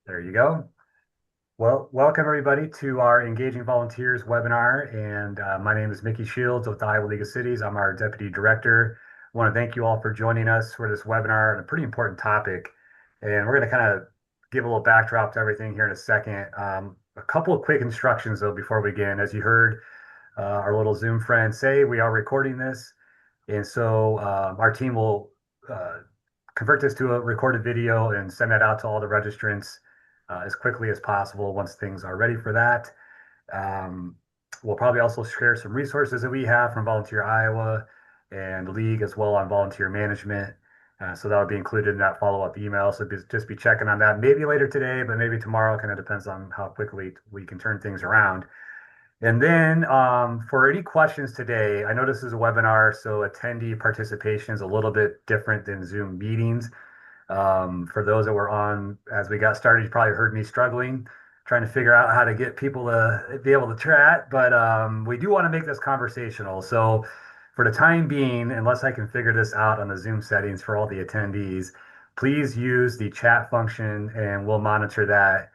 There you go. Well, welcome everybody to our Engaging Volunteers webinar. And my name is Mickey Shields with the Iowa League of Cities. I'm our Deputy Director. I want to thank you all for joining us for this webinar on a pretty important topic. And we're going to kind of give a little backdrop to everything here in a second. A couple of quick instructions though before we begin. As you heard our little Zoom friend say, we are recording this. And so our team will convert this to a recorded video and send that out to all the registrants as quickly as possible once things are ready for that. Um, we'll probably also share some resources that we have from Volunteer Iowa and the League as well on volunteer management. So that will be included in that follow-up email. So just be checking on that maybe later today, but maybe tomorrow. Kind of depends on how quickly we can turn things around. And then for any questions today, I know this is a webinar, so attendee participation is a little bit different than Zoom meetings. For those that were on as we got started, you probably heard me struggling, trying to figure out how to get people to be able to chat. But we do want to make this conversational. So for the time being, unless I can figure this out on the Zoom settings for all the attendees, please use the chat function and we'll monitor that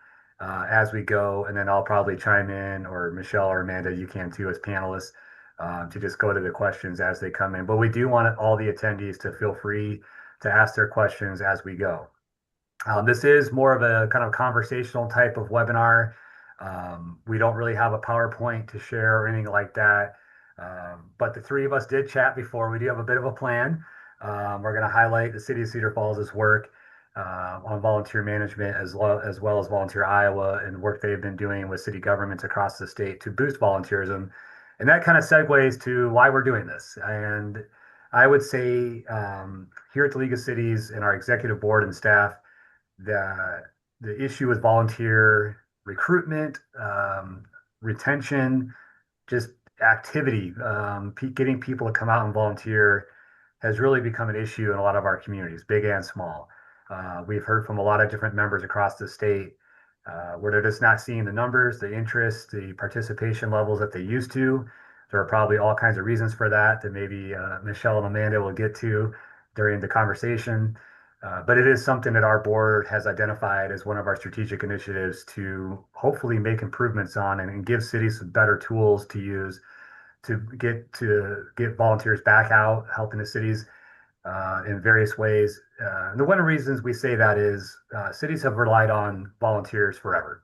as we go. And then I'll probably chime in, or Michelle or Amanda, you can too as panelists, to just go to the questions as they come in. But we do want all the attendees to feel free to ask their questions as we go. This is more of a kind of conversational type of webinar. We don't really have a PowerPoint to share or anything like that. But the three of us did chat before. We do have a bit of a plan. We're going to highlight the City of Cedar Falls' work on volunteer management as well as Volunteer Iowa and work they've been doing with city governments across the state to boost volunteerism. And that kind of segues to why we're doing this. And I would say here at the League of Cities and our executive board and staff, the the issue with volunteer recruitment, retention, just activity, getting people to come out and volunteer has really become an issue in a lot of our communities, big and small. We've heard from a lot of different members across the state where they're just not seeing the numbers, the interest, the participation levels that they used to. There are probably all kinds of reasons for that maybe Michelle and Amanda will get to during the conversation. But it is something that our board has identified as one of our strategic initiatives to hopefully make improvements on and give cities some better tools to use to get volunteers back out helping the cities in various ways. And the one of the reasons we say that is cities have relied on volunteers forever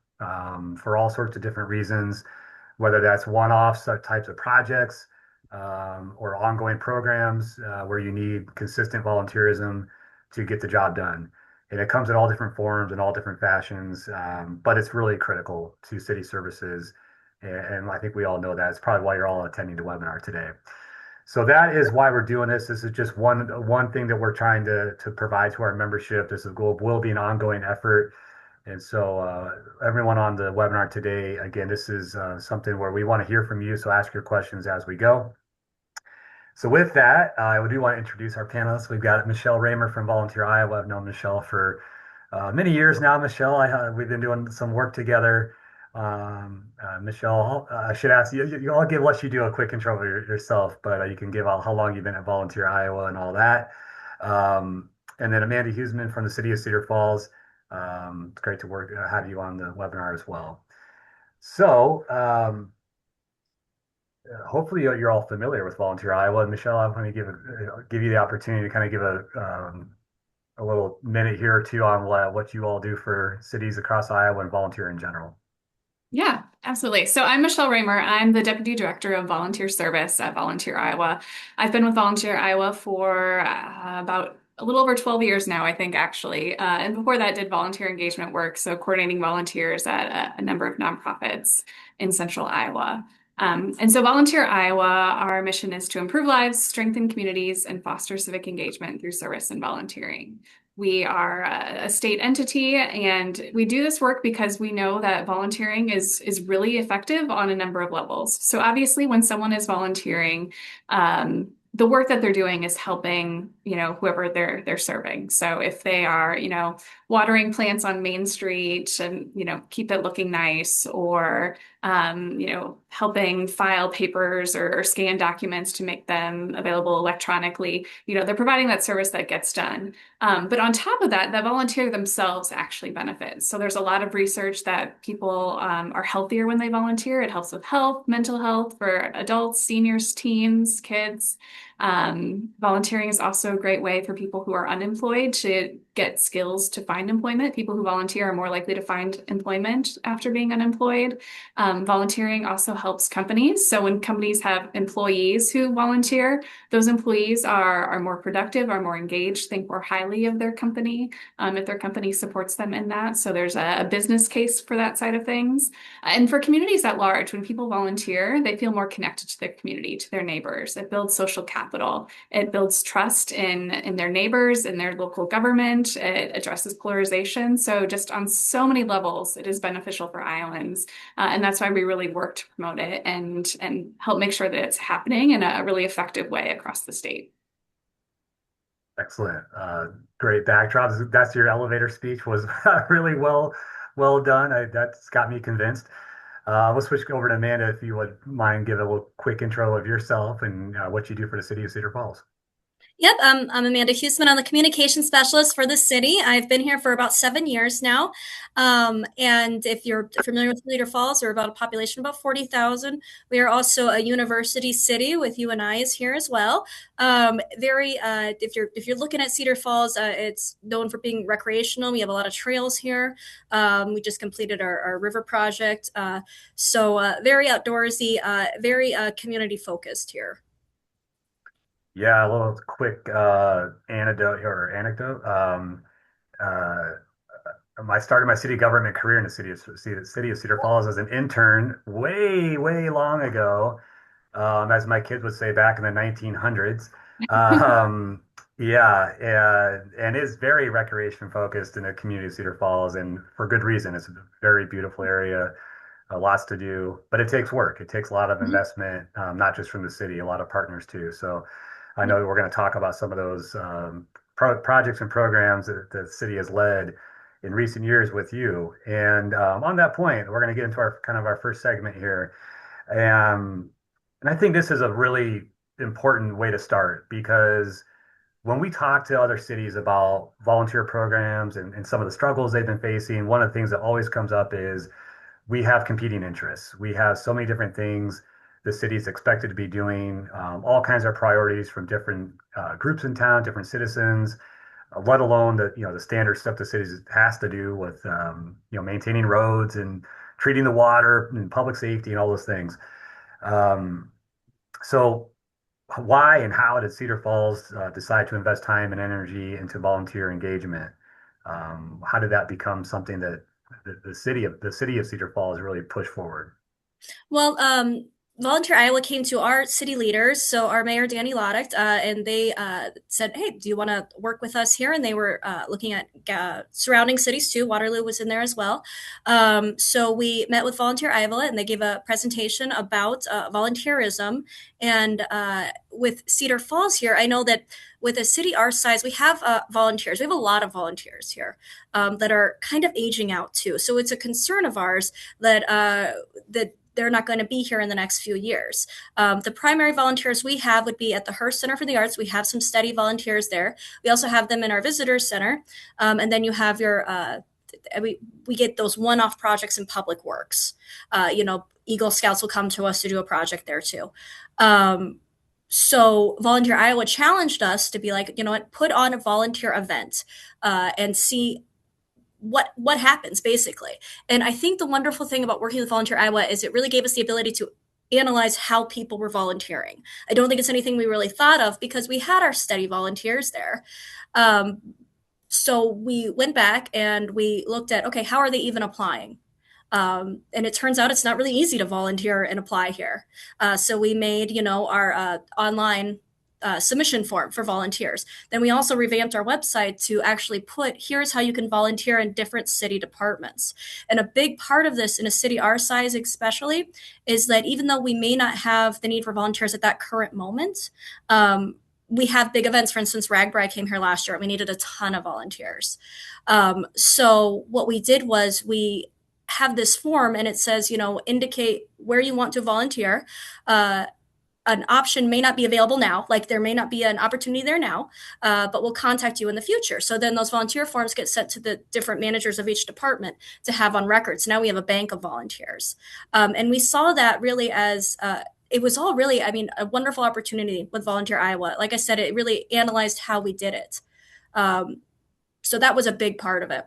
for all sorts of different reasons, whether that's one-off types of projects or ongoing programs where you need consistent volunteerism to get the job done. And it comes in all different forms and all different fashions, but it's really critical to city services. And I think we all know that. It's probably why you're all attending the webinar today. So that is why we're doing this. This is just one thing that we're trying to provide to our membership. This will be an ongoing effort. And so everyone on the webinar today, again, this is something where we want to hear from you. So ask your questions as we go. So with that, I do want to introduce our panelists. We've got Michelle Raymer from Volunteer Iowa. I've known Michelle for many years now. Michelle, we've been doing some work together. Michelle, I should ask you, I'll let you do a quick intro of yourself, but you can give out how long you've been at Volunteer Iowa and all that. And then Amanda Huseman from the City of Cedar Falls. It's great to have you on the webinar as well. So hopefully you're all familiar with Volunteer Iowa. And Michelle, I'm going to give you the opportunity to kind of give a little minute here or two on what you all do for cities across Iowa and volunteer in general. Yeah, absolutely. So I'm Michelle Raymer. I'm the Deputy Director of Volunteer Service at Volunteer Iowa. I've been with Volunteer Iowa for about a little over 12 years now, I think, actually. And before that, did volunteer engagement work, so coordinating volunteers at a number of nonprofits in central Iowa. And so Volunteer Iowa, our mission is to improve lives, strengthen communities, and foster civic engagement through service and volunteering. We are a state entity, and we do this work because we know that volunteering is really effective on a number of levels. So obviously, when someone is volunteering, the work that they're doing is helping, whoever they're serving. So if they are, watering plants on Main Street and, keep it looking nice, or helping file papers or scan documents to make them available electronically. They're providing that service that gets done. But on top of that, the volunteer themselves actually benefit. So there's a lot of research that people are healthier when they volunteer. It helps with health, mental health for adults, seniors, teens, kids. Volunteering is also a great way for people who are unemployed to get skills to find employment. People who volunteer are more likely to find employment after being unemployed. Volunteering also helps companies. So when companies have employees who volunteer, those employees are more productive, are more engaged, think more highly of their company if their company supports them in that. So there's a business case for that side of things. And for communities at large, when people volunteer, they feel more connected to their community, to their neighbors. It builds social capital. It builds trust in their neighbors, in their local government. It addresses polarization. So just on so many levels, it is beneficial for Iowans. And that's why we really work to promote it and help make sure that it's happening in a really effective way across the state. Excellent. Great backdrop. That's your elevator speech was really well done. That's got me convinced. We'll switch over to Amanda if you would mind give a little quick intro of yourself and what you do for the city of Cedar Falls. Yep, I'm Amanda Huesman. I'm the communication specialist for the city. I've been here for about 7 years now. And if you're familiar with Cedar Falls, we're about a population of about 40,000. We are also a university city with UNI is here as well. If you're looking at Cedar Falls, it's known for being recreational. We have a lot of trails here. We just completed our river project. So very outdoorsy, very community focused here. Yeah, a little quick anecdote. Uh, I started my city government career in the city of Cedar Falls as an intern way long ago. As my kids would say back in the 1900s. Um, yeah, and it's very recreation focused in the community of Cedar Falls, and for good reason. It's a very beautiful area, lots to do, but it takes work. It takes a lot of Mhm. investment, not just from the city, a lot of partners too. So I know that we're going to talk about some of those projects and programs that the city has led in recent years with you. And on that point, we're going to get into our kind of our first segment here. Um, and I think this is a really important way to start because when we talk to other cities about volunteer programs and some of the struggles they've been facing, one of the things that always comes up is we have competing interests. We have so many different things the city is expected to be doing, all kinds of priorities from different groups in town, different citizens, let alone the standard stuff the city has to do with maintaining roads and treating the water and public safety and all those things. Um, so why and how did Cedar Falls decide to invest time and energy into volunteer engagement? How did that become something that the city of Cedar Falls really pushed forward? Well, Volunteer Iowa came to our city leaders, so our mayor Danny Loddick, and they said, "Hey, do you want to work with us here?" And they were looking at surrounding cities too. Waterloo was in there as well. So we met with Volunteer Iowa, and they gave a presentation about volunteerism. And with Cedar Falls here, I know that with a city our size, we have volunteers. We have a lot of volunteers here that are kind of aging out too. So it's a concern of ours that they're not going to be here in the next few years. The primary volunteers we have would be at the Hearst Center for the Arts. We have some steady volunteers there. We also have them in our visitors center. And then you have we get those one-off projects in public works. Eagle Scouts will come to us to do a project there too. So Volunteer Iowa challenged us to be like, you know what, put on a volunteer event and see what happens basically. And I think the wonderful thing about working with Volunteer Iowa is it really gave us the ability to analyze how people were volunteering. I don't think it's anything we really thought of because we had our steady volunteers there. Um, so we went back and we looked at, okay, how are they even applying? And it turns out it's not really easy to volunteer and apply here. So we made, our online submission form for volunteers. Then we also revamped our website to actually put here's how you can volunteer in different city departments. And a big part of this in a city our size, especially, is that even though we may not have the need for volunteers at that current moment, we have big events. For instance, Ragbri came here last year and we needed a ton of volunteers. So what we did was we have this form and it says, indicate where you want to volunteer. An option may not be available now, like there may not be an opportunity there now, but we'll contact you in the future. So then those volunteer forms get sent to the different managers of each department to have on record. So now we have a bank of volunteers. And we saw that really as it was all really, I mean, a wonderful opportunity with Volunteer Iowa. Like I said, it really analyzed how we did it. Um, so that was a big part of it.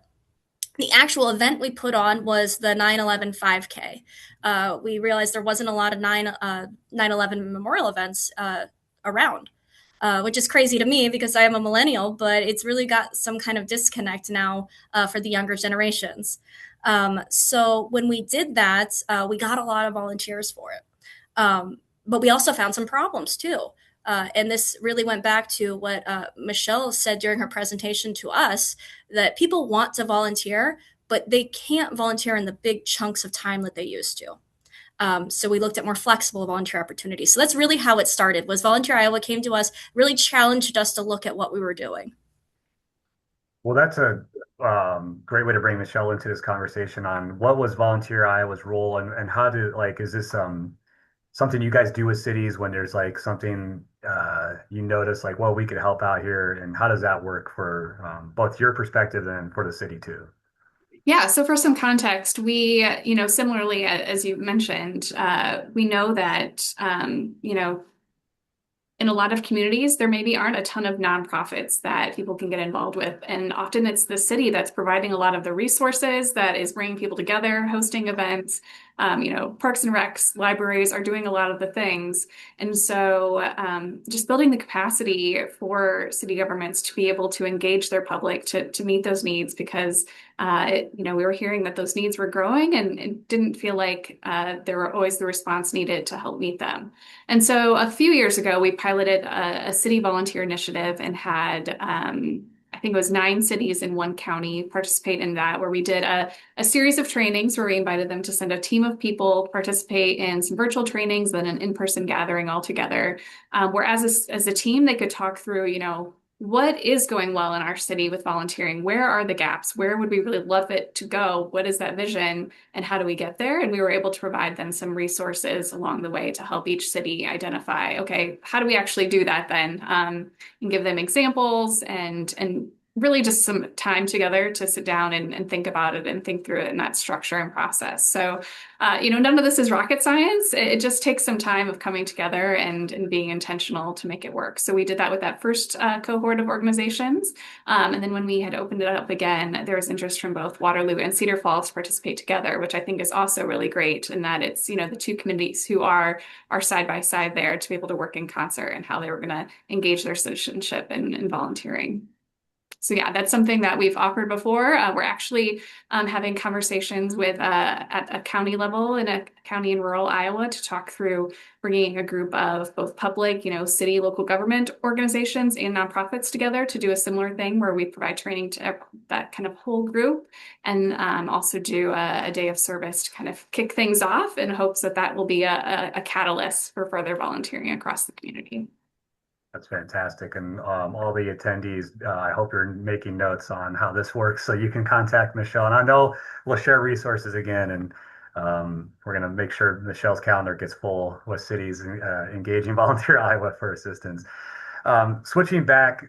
The actual event we put on was the 9/11 5K. We realized there wasn't a lot of 9/11 memorial events around, which is crazy to me because I am a millennial, but it's really got some kind of disconnect now for the younger generations. So when we did that, we got a lot of volunteers for it. But we also found some problems too. And this really went back to what Michelle said during her presentation to us, that people want to volunteer, but they can't volunteer in the big chunks of time that they used to. So we looked at more flexible volunteer opportunities. So that's really how it started. Was Volunteer Iowa came to us, really challenged us to look at what we were doing. Well, that's a great way to bring Michelle into this conversation on what was Volunteer Iowa's role and how to like, is this something you guys do with cities when there's like something you notice like, well, we could help out here, and how does that work for both your perspective and for the city too? Yeah, so for some context, we, similarly, as you mentioned, we know that, in a lot of communities, there maybe aren't a ton of nonprofits that people can get involved with. And often it's the city that's providing a lot of the resources, that is bringing people together, hosting events. Parks and Recs, libraries are doing a lot of the things. And so just building the capacity for city governments to be able to engage their public to meet those needs, because we were hearing that those needs were growing and it didn't feel like there were always the response needed to help meet them. And so a few years ago, we piloted a city volunteer initiative and had, I think it was 9 cities in one county participate in that, where we did a series of trainings where we invited them to send a team of people, participate in some virtual trainings, then an in-person gathering all together. Where as a team, they could talk through, what is going well in our city with volunteering? Where are the gaps? Where would we really love it to go? What is that vision? And how do we get there? And we were able to provide them some resources along the way to help each city identify, okay, how do we actually do that then? And give them examples and really just some time together to sit down and think about it and think through it in that structure and process. So, none of this is rocket science. It just takes some time of coming together and being intentional to make it work. So we did that with that first cohort of organizations. And then when we had opened it up again, there was interest from both Waterloo and Cedar Falls to participate together, which I think is also really great in that it's, the two communities who are side by side there to be able to work in concert and how they were going to engage their citizenship and volunteering. So yeah, that's something that we've offered before. We're actually having conversations with at a county level in a county in rural Iowa to talk through bringing a group of both public, city, local government organizations and nonprofits together to do a similar thing where we provide training to that kind of whole group, and also do a day of service to kind of kick things off in hopes that that will be a catalyst for further volunteering across the community. That's fantastic. And all the attendees, I hope you're making notes on how this works so you can contact Michelle. And I know we'll share resources again, and we're going to make sure Michelle's calendar gets full with cities engaging Volunteer Iowa for assistance. Switching back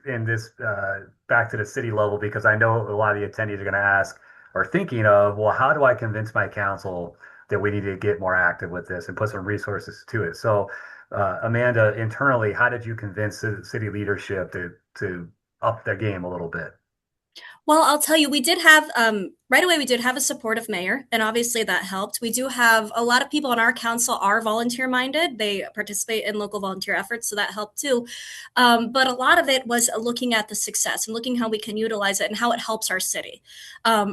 back to the city level, because I know a lot of the attendees are going to ask or thinking of, well, how do I convince my council that we need to get more active with this and put some resources to it? So, Amanda, internally, how did you convince the city leadership to up their game a little bit? Well, I'll tell you, we did have right away. We did have a supportive mayor, and obviously that helped. We do have a lot of people on our council are volunteer minded. They participate in local volunteer efforts, so that helped too. But a lot of it was looking at the success and looking how we can utilize it and how it helps our city.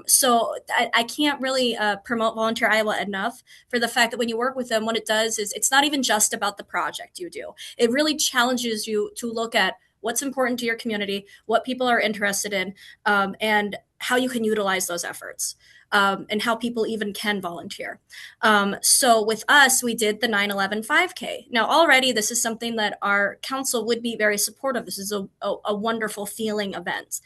So I can't really promote Volunteer Iowa enough for the fact that when you work with them, what it does is it's not even just about the project you do. It really challenges you to look at what's important to your community, what people are interested in, and how you can utilize those efforts, and how people even can volunteer. So with us, we did the 9/11 5K. Now, already this is something that our council would be very supportive. This is a wonderful feeling event.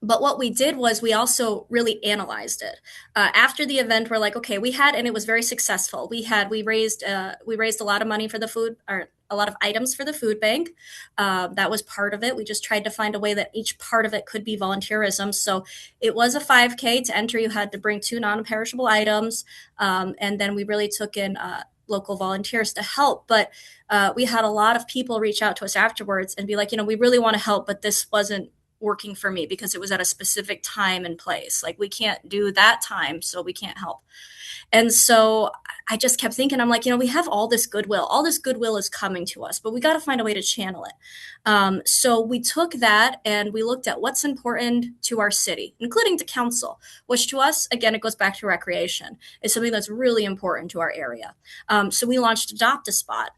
But what we did was we also really analyzed it. After the event, we're like, okay, and it was very successful. We raised a lot of money for the food, or a lot of items for the food bank. That was part of it. We just tried to find a way that each part of it could be volunteerism. So it was a 5K. To enter, you had to bring two non-perishable items, and then we really took in local volunteers to help. But we had a lot of people reach out to us afterwards and be like, we really want to help, but this wasn't working for me because it was at a specific time and place. Like, we can't do that time, so we can't help. And so I just kept thinking, I'm like, we have all this goodwill. All this goodwill is coming to us, but we got to find a way to channel it. So we took that and we looked at what's important to our city, including to council, which to us, again, it goes back to recreation. It's something that's really important to our area. So we launched Adopt a Spot,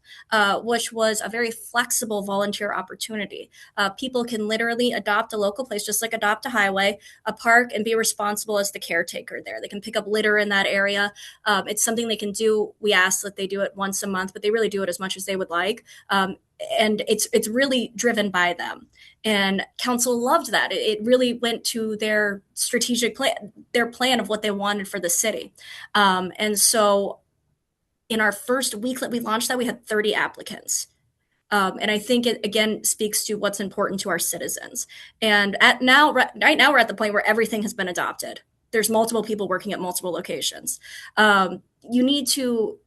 which was a very flexible volunteer opportunity. People can literally adopt a local place, just like adopt a highway, a park, and be responsible as the caretaker there. They can pick up litter in that area. It's something they can do. We ask that they do it once a month, but they really do it as much as they would like. And it's really driven by them. And council loved that. It really went to their strategic plan, their plan of what they wanted for the city. And so in our first week that we launched that, we had 30 applicants. And I think it again speaks to what's important to our citizens. And right now, we're at the point where everything has been adopted. There's multiple people working at multiple locations. You need to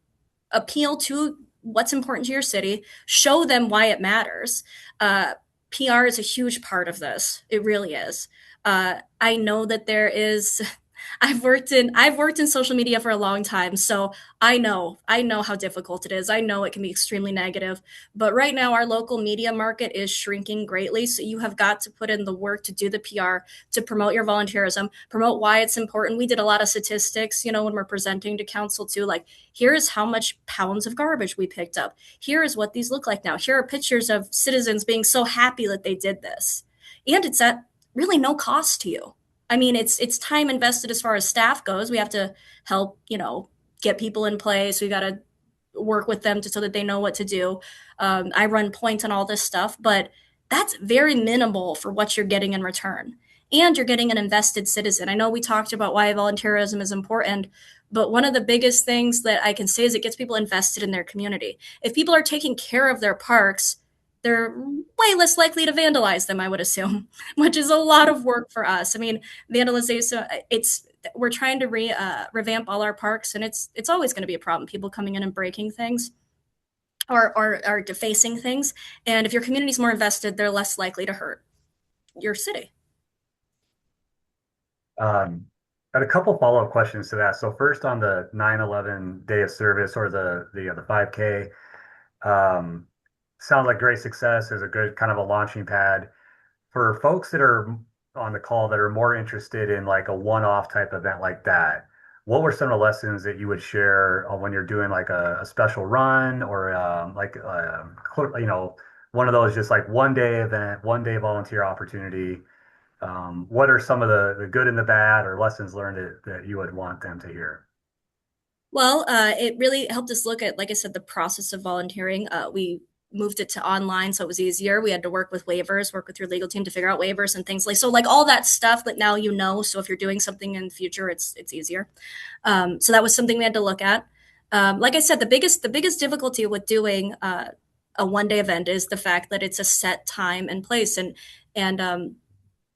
appeal to what's important to your city, show them why it matters. PR is a huge part of this. It really is. I know that there is I've worked in social media for a long time, so I know how difficult it is. I know it can be extremely negative, but right now our local media market is shrinking greatly, so you have got to put in the work to do the PR, to promote your volunteerism, promote why it's important. We did a lot of statistics, when we're presenting to council too, like, here is how much pounds of garbage we picked up. Here is what these look like now. Here are pictures of citizens being so happy that they did this. And it's at really no cost to you. I mean, it's time invested as far as staff goes. We have to help, get people in place. We got to work with them so that they know what to do. I run points on all this stuff, but that's very minimal for what you're getting in return. And you're getting an invested citizen. I know we talked about why volunteerism is important, but one of the biggest things that I can say is it gets people invested in their community. If people are taking care of their parks, they're way less likely to vandalize them, I would assume, which is a lot of work for us. I mean, vandalization, we're trying to revamp all our parks, and it's always going to be a problem. People coming in and breaking things or defacing things. And if your community's more invested, they're less likely to hurt your city. Got a couple follow-up questions to that. So first on the 9/11 day of service or the 5K, um, sounds like great success. Is a good kind of a launching pad for folks that are on the call that are more interested in like a one-off type event like that. What were some of the lessons that you would share when you're doing like a special run or one of those just like one day event, one day volunteer opportunity? What are some of the good and the bad or lessons learned that you would want them to hear? Well, it really helped us look at, like I said, the process of volunteering. We moved it to online, so it was easier. We had to work with waivers, work with your legal team to figure out waivers and things like all that stuff that now you know. So if you're doing something in the future, it's easier. So that was something we had to look at. Like I said, the biggest difficulty with doing a 1 day event is the fact that it's a set time and place, and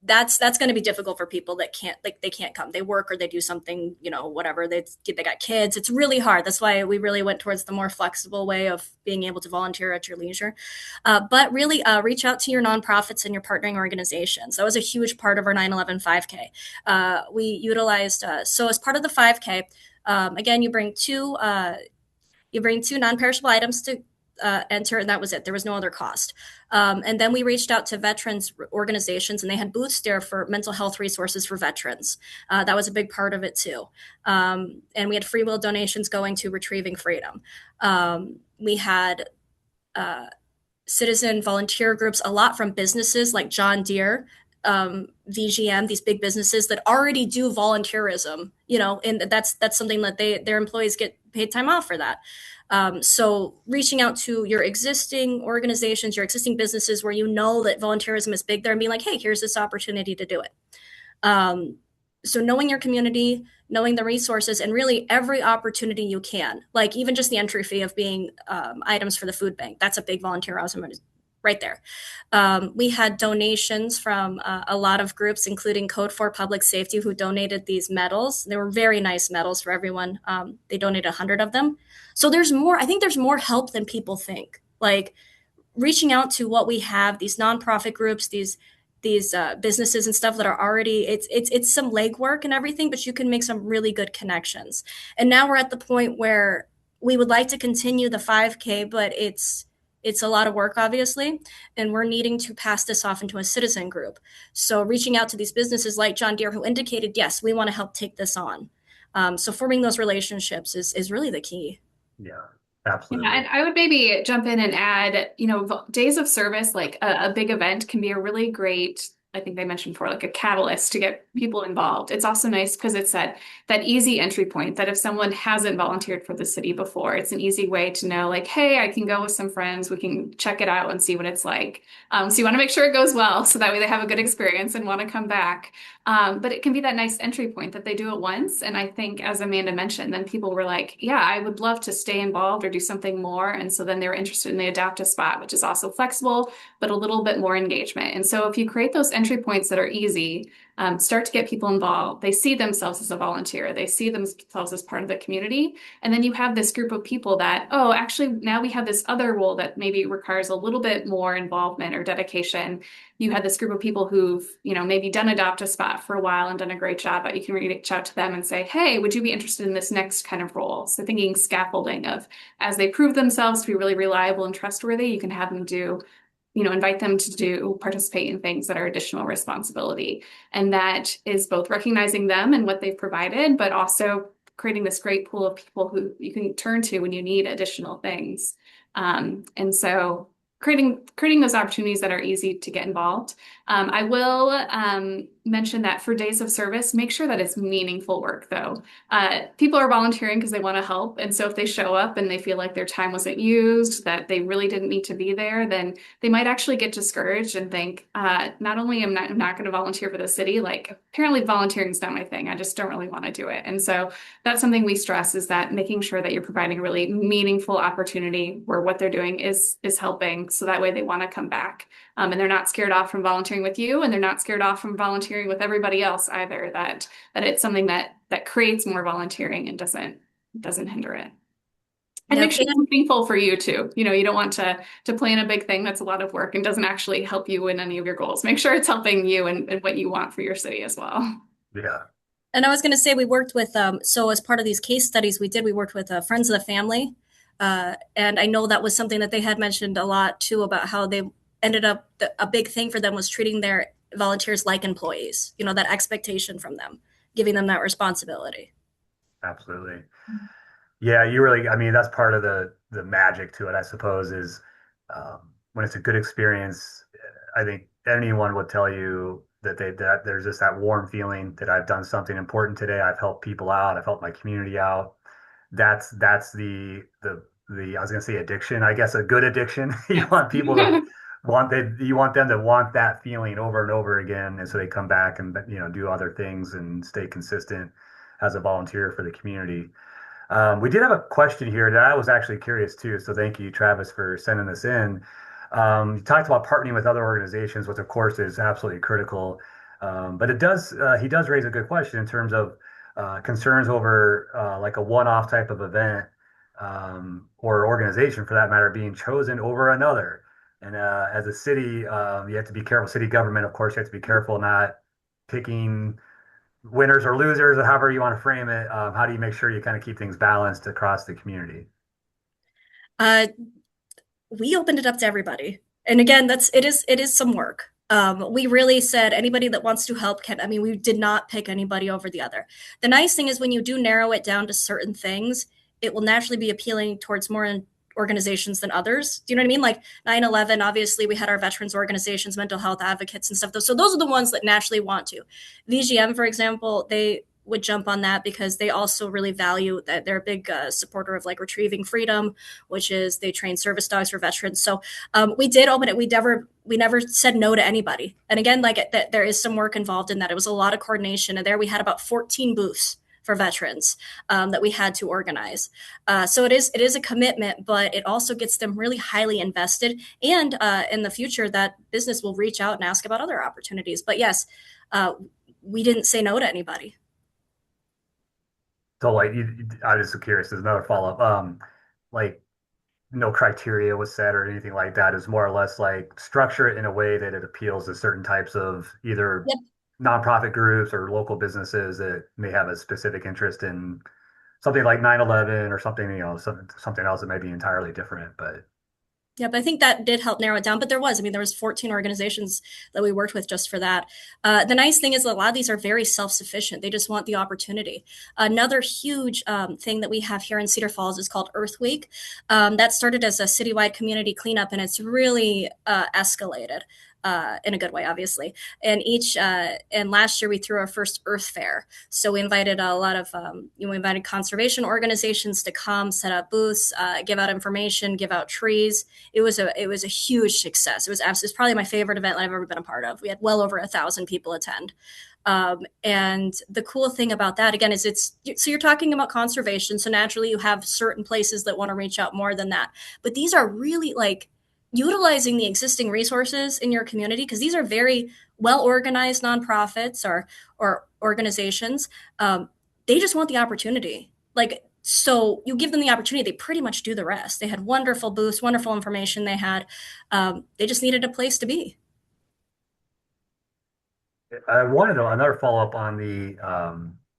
that's going to be difficult for people that they can't come. They work or they do something, whatever. They got kids. It's really hard. That's why we really went towards the more flexible way of being able to volunteer at your leisure. But really reach out to your nonprofits and your partnering organizations. That was a huge part of our 9/11 5K. We utilized so as part of the 5K. Again, you bring two non-perishable items to enter, and that was it. There was no other cost. And then we reached out to veterans organizations, and they had booths there for mental health resources for veterans. That was a big part of it too. And we had free will donations going to Retrieving Freedom. We had citizen volunteer groups, a lot from businesses like John Deere, VGM, these big businesses that already do volunteerism, and that's something that their employees get paid time off for that. So reaching out to your existing organizations, your existing businesses where you know that volunteerism is big there and being like, hey, here's this opportunity to do it. So knowing your community, knowing the resources, and really every opportunity you can, like even just the entry fee of being items for the food bank, that's a big volunteerism right there. We had donations from a lot of groups, including Code for Public Safety, who donated these medals. They were very nice medals for everyone. They donated 100 of them. So there's more. I think there's more help than people think. Like reaching out to what we have, these nonprofit groups, these businesses and stuff that are already it's some legwork and everything, but you can make some really good connections. And now we're at the point where we would like to continue the 5K, but it's a lot of work, obviously, and we're needing to pass this off into a citizen group. So reaching out to these businesses like John Deere, who indicated, yes, we want to help take this on. So forming those relationships is really the key. Yeah, Yeah, absolutely. and I would maybe jump in and add, days of service, like a big event can be a really great, I think they mentioned before, like a catalyst to get people involved. It's also nice because it's that easy entry point that if someone hasn't volunteered for the city before, it's an easy way to know, like, hey, I can go with some friends, we can check it out and see what it's like. So you want to make sure it goes well, so that way they have a good experience and want to come back. But it can be that nice entry point that they do it once. And I think, as Amanda mentioned, then people were like, yeah, I would love to stay involved or do something more. And so then they were interested and they adapt a spot, which is also flexible, but a little bit more engagement. And so if you create those entry points that are easy, start to get people involved. They see themselves as a volunteer. They see themselves as part of the community. And then you have this group of people that, oh, actually, now we have this other role that maybe requires a little bit more involvement or dedication. You had this group of people who've, maybe done Adopt a Spot for a while and done a great job, but you can reach out to them and say, hey, would you be interested in this next kind of role? So thinking scaffolding of, as they prove themselves to be really reliable and trustworthy, you can have them do, invite them to participate in things that are additional responsibility. And that is both recognizing them and what they've provided, but also creating this great pool of people who you can turn to when you need additional things. And so creating those opportunities that are easy to get involved. I will mention that for days of service, make sure that it's meaningful work, though. People are volunteering because they want to help. And so if they show up and they feel like their time wasn't used, that they really didn't need to be there, then they might actually get discouraged and think, not only am I'm not going to volunteer for the city, like apparently volunteering is not my thing. I just don't really want to do it. And so that's something we stress, is that making sure that you're providing a really meaningful opportunity where what they're doing is helping. So that way they want to come back. And they're not scared off from volunteering with you, and they're not scared off from volunteering with everybody else either, that it's something that creates more volunteering and doesn't hinder it. And make Yep. sure it's meaningful for you too. You don't want to plan a big thing that's a lot of work and doesn't actually help you in any of your goals. Make sure it's helping you and what you want for your city as well. Yeah. And I was going to say, we worked with, so as part of these case studies we worked with Friends of the Family. And I know that was something that they had mentioned a lot too, about how they ended up, a big thing for them was treating their volunteers like employees, that expectation from them, giving them that responsibility. Absolutely. Yeah, you really, I mean, that's part of the magic to it, I suppose, is when it's a good experience. I think anyone would tell you that there's just that warm feeling that I've done something important today. I've helped people out. I've helped my community out. That's the I was gonna say addiction. I guess a good addiction. You Yes. want people to you want them to want that feeling over and over again, and so they come back and do other things and stay consistent as a volunteer for the community. We did have a question here that I was actually curious too. So thank you, Travis, for sending this in. You talked about partnering with other organizations, which of course is absolutely critical. But he does raise a good question in terms of concerns over like a one-off type of event, or organization for that matter being chosen over another. And as a city, you have to be careful. City government, of course, you have to be careful not picking winners or losers, or however you want to frame it. How do you make sure you kind of keep things balanced across the community? Uh, we opened it up to everybody. And again, it is some work. We really said anybody that wants to help can. I mean, we did not pick anybody over the other. The nice thing is when you do narrow it down to certain things, it will naturally be appealing towards more organizations than others. Do you know what I mean? Like 9/11, obviously we had our veterans organizations, mental health advocates and stuff. So those are the ones that naturally want to. VGM, for example, would jump on that because they also really value that they're a big supporter of like retrieving freedom, which is they train service dogs for veterans. So we did open it. We never said no to anybody. And again, like there is some work involved in that. It was a lot of coordination, and there we had about 14 booths for veterans that we had to organize. So it is a commitment, but it also gets them really highly invested. And in the future, that business will reach out and ask about other opportunities. But yes, uh, we didn't say no to anybody. So like, I was just curious. There's another follow-up. Like no criteria was set or anything like that. It's more or less like structure it in a way that it appeals to certain types of either Yep. nonprofit groups or local businesses that may have a specific interest in something like 9/11 or something, something else that may be entirely different. But Yep, I think that did help narrow it down, but there was 14 organizations that we worked with just for that. The nice thing is that a lot of these are very self-sufficient. They just want the opportunity. Another huge thing that we have here in Cedar Falls is called Earth Week. That started as a citywide community cleanup, and it's really escalated. In a good way, obviously. And last year we threw our first Earth Fair, so we invited a lot of we invited conservation organizations to come, set up booths, give out information, give out trees. It was a huge success. It's probably my favorite event I've ever been a part of. We had well over 1,000 people attend. And the cool thing about that again is so you're talking about conservation, so naturally you have certain places that want to reach out more than that. But these are really like utilizing the existing resources in your community because these are very well organized nonprofits or organizations. They just want the opportunity. Like so, you give them the opportunity, they pretty much do the rest. They had wonderful booths, wonderful information. They just needed a place to be. I wanted another follow-up on the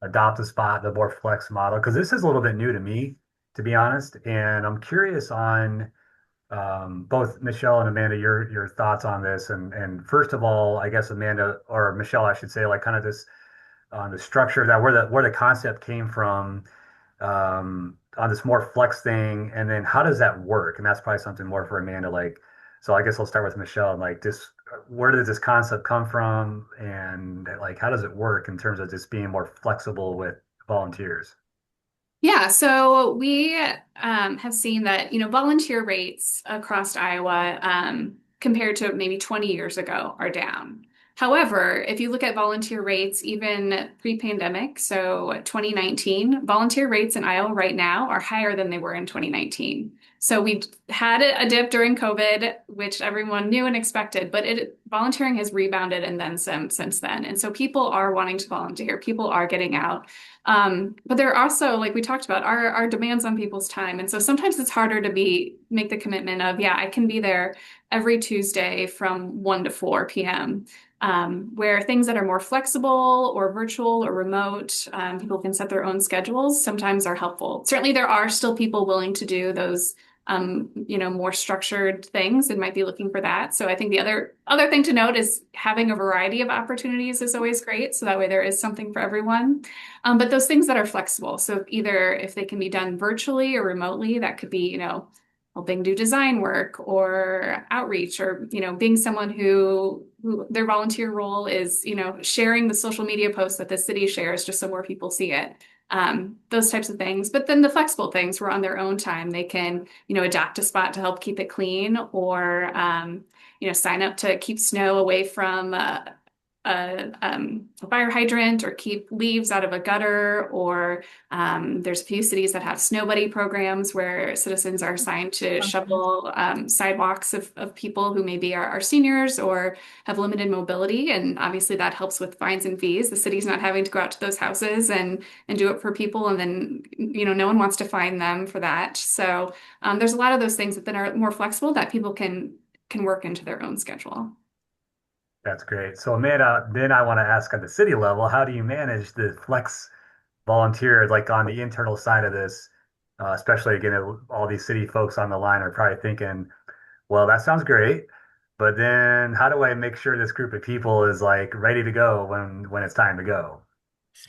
adopt a spot, the more flex model, because this is a little bit new to me, to be honest. And I'm curious on both Michelle and Amanda, your thoughts on this. And first of all, I guess Amanda or Michelle, I should say, like kind of this on the structure of that, where the concept came from on this more flex thing, and then how does that work? And that's probably something more for Amanda. Like, so I guess I'll start with Michelle. Like this, where did this concept come from, and like how does it work in terms of just being more flexible with volunteers? Yeah, so we have seen that, volunteer rates across Iowa compared to maybe 20 years ago are down. However, if you look at volunteer rates even pre-pandemic, so 2019, volunteer rates in Iowa right now are higher than they were in 2019. So we had a dip during COVID, which everyone knew and expected, but volunteering has rebounded and then some since then. And so people are wanting to volunteer, people are getting out. But there are also, like we talked about, our demands on people's time. And so sometimes it's harder to make the commitment of, yeah, I can be there every Tuesday from 1 to 4 p.m. Where things that are more flexible or virtual or remote, people can set their own schedules, sometimes are helpful. Certainly there are still people willing to do those more structured things and might be looking for that. So I think the other thing to note is having a variety of opportunities is always great. So that way there is something for everyone. But those things that are flexible. So either if they can be done virtually or remotely, that could be, helping do design work or outreach or, being someone who their volunteer role is, sharing the social media posts that the city shares just so more people see it. Those types of things. But then the flexible things were on their own time. They can, adopt a spot to help keep it clean or, sign up to keep snow away from a fire hydrant or keep leaves out of a gutter. Or there's a few cities that have snow buddy programs where citizens are assigned to shovel sidewalks of people who maybe are seniors or have limited mobility. And obviously that helps with fines and fees. The city's not having to go out to those houses and do it for people. And then, no one wants to fine them for that. So there's a lot of those things that then are more flexible that people can work into their own schedule. That's great. So Amanda, then I want to ask on the city level, how do you manage the flex volunteers, like on the internal side of this? Especially again, all these city folks on the line are probably thinking, well, that sounds great, but then how do I make sure this group of people is like ready to go when it's time to go?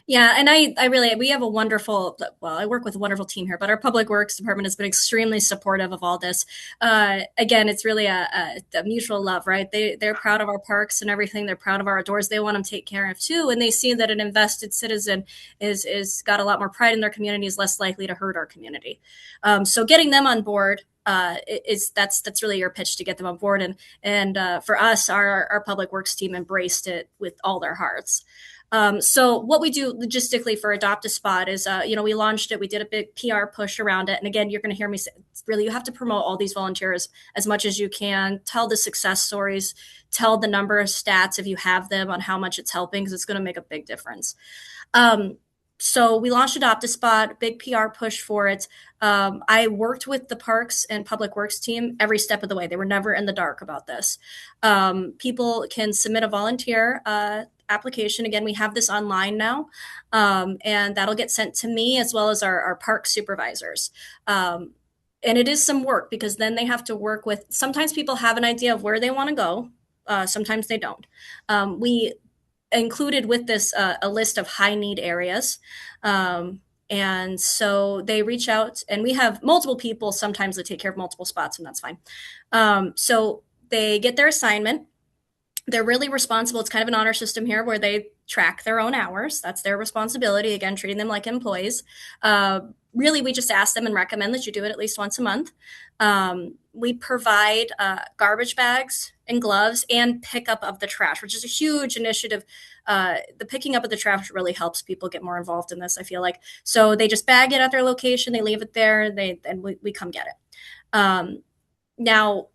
Yeah, and I really, we have a wonderful, well, I work with a wonderful team here, but our public works department has been extremely supportive of all this. Again, it's really a mutual love, right? They're proud of our parks and everything. They're proud of our outdoors. They want them taken care of too, and they see that an invested citizen is got a lot more pride in their community, is less likely to hurt our community. So getting them on board is that's really your pitch to get them on board, and for us, our public works team embraced it with all their hearts. So what we do logistically for Adopt a Spot is, we launched it. We did a big PR push around it. And again, you're going to hear me say, really, you have to promote all these volunteers as much as you can. Tell the success stories. Tell the number of stats if you have them on how much it's helping, because it's going to make a big difference. Um, so we launched Adopt a Spot, big PR push for it. I worked with the Parks and Public Works team every step of the way. They were never in the dark about this. People can submit a volunteer application. Again, we have this online now, and that'll get sent to me as well as our park supervisors. And it is some work because then they have to work with. Sometimes people have an idea of where they want to go. Sometimes they don't. We included with this a list of high need areas. And so they reach out, and we have multiple people sometimes that take care of multiple spots, and that's fine. So they get their assignment. They're really responsible. It's kind of an honor system here where they track their own hours. That's their responsibility. Again, treating them like employees. Really, we just ask them and recommend that you do it at least once a month. We provide garbage bags and gloves and pickup of the trash, which is a huge initiative. The picking up of the trash really helps people get more involved in this, I feel like. So they just bag it at their location, they leave it there, and we come get it. Now,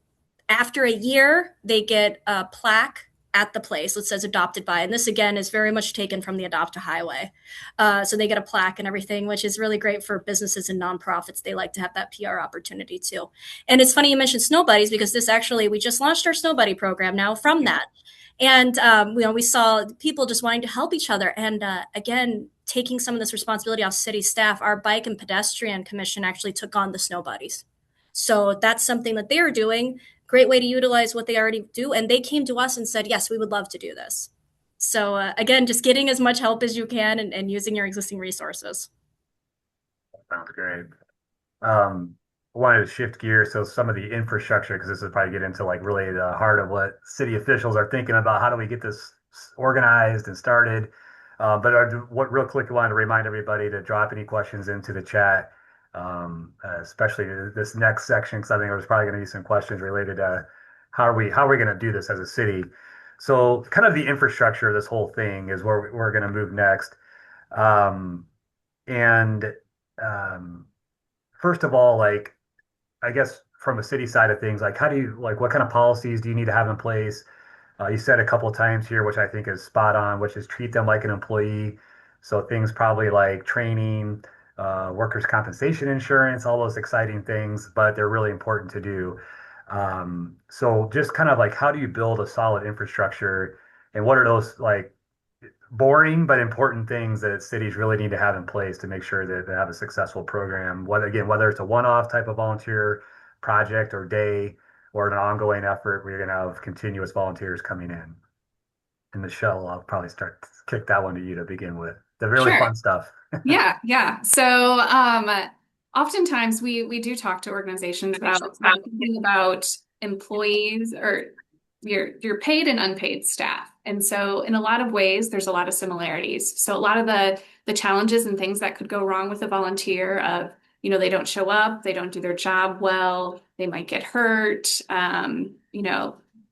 after a year, they get a plaque at the place that says adopted by. And this, again, is very much taken from the Adopt a Highway. So they get a plaque and everything, which is really great for businesses and nonprofits. They like to have that PR opportunity too. And it's funny you mentioned Snow Buddies because this actually, we just launched our Snow Buddy program now from that. And, we saw people just wanting to help each other. And again, taking some of this responsibility off city staff, our Bike and Pedestrian Commission actually took on the Snow Buddies. So that's something that they're doing. Great way to utilize what they already do. And they came to us and said, yes, we would love to do this. So again, just getting as much help as you can and using your existing resources. Sounds great. I wanted to shift gears. So some of the infrastructure, because this is probably get into like really the heart of what city officials are thinking about. How do we get this organized and started? What real quick, I wanted to remind everybody to drop any questions into the chat, especially this next section, because I think there's probably going to be some questions related to how are we going to do this as a city. So kind of the infrastructure of this whole thing is where we're going to move next. Um, and um, First of all, like I guess from a city side of things, like how do you like what kind of policies do you need to have in place? You said a couple of times here, which I think is spot on, which is treat them like an employee. So things probably like training, workers' compensation insurance, all those exciting things, but they're really important to do. So just kind of like how do you build a solid infrastructure, and what are those like boring but important things that cities really need to have in place to make sure that they have a successful program, whether it's a one-off type of volunteer project or day or an ongoing effort where you're going to have continuous volunteers coming in. And Michelle, I'll probably start kick that one to you to begin with. The really Sure. fun stuff. Yeah, yeah. So, oftentimes we do talk to organizations about thinking about employees or your paid and unpaid staff. And so, in a lot of ways, there's a lot of similarities. So, a lot of the challenges and things that could go wrong with a volunteer of, they don't show up, they don't do their job well, they might get hurt.